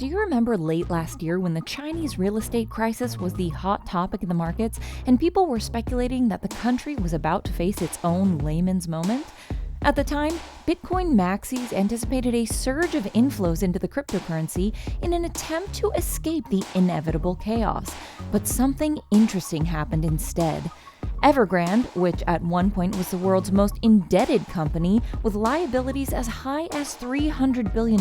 you remember late last year when the Chinese real estate crisis was the hot topic in the markets and people were speculating that the country was about to face its own layman's moment? At the time, Bitcoin maxis anticipated a surge of inflows into the cryptocurrency in an attempt to escape the inevitable chaos. But something interesting happened instead. Evergrande, which at one point was the world's most indebted company with liabilities as high as $300 billion,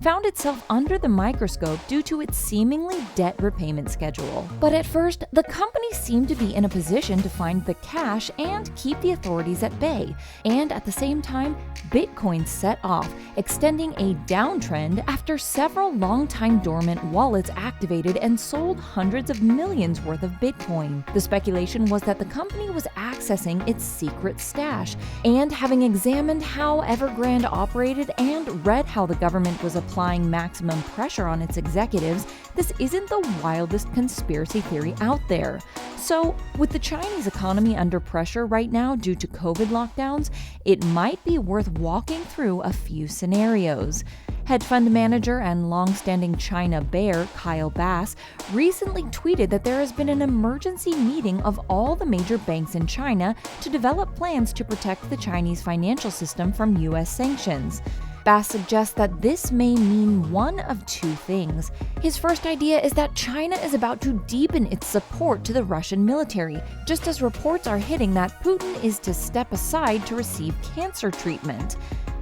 found itself under the microscope due to its seemingly debt repayment schedule. But at first, the company seemed to be in a position to find the cash and keep the authorities at bay. And at the same time, Bitcoin set off, extending a downtrend after several long-time dormant wallets activated and sold hundreds of millions worth of Bitcoin. The speculation was that the company was accessing its secret stash, and having examined how Evergrande operated and read how the government was applying maximum pressure on its executives, this isn't the wildest conspiracy theory out there. So, with the Chinese economy under pressure right now due to COVID lockdowns, it might be worth walking through a few scenarios. Hedge fund manager and long-standing China bear Kyle Bass recently tweeted that there has been an emergency meeting of all the major banks in China to develop plans to protect the Chinese financial system from U.S. sanctions. Bass suggests that this may mean one of two things. His first idea is that China is about to deepen its support to the Russian military, just as reports are hitting that Putin is to step aside to receive cancer treatment.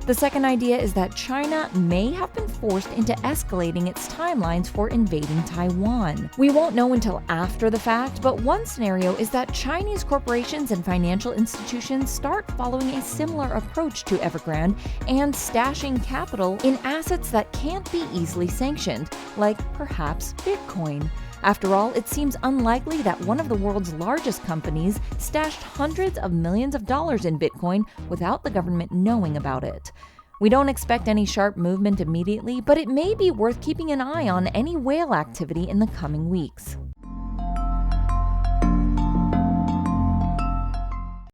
The second idea is that China may have been forced into escalating its timelines for invading Taiwan. We won't know until after the fact, but one scenario is that Chinese corporations and financial institutions start following a similar approach to Evergrande and stashing capital in assets that can't be easily sanctioned, like perhaps Bitcoin. After all, it seems unlikely that one of the world's largest companies stashed hundreds of millions of dollars in Bitcoin without the government knowing about it. We don't expect any sharp movement immediately, but it may be worth keeping an eye on any whale activity in the coming weeks.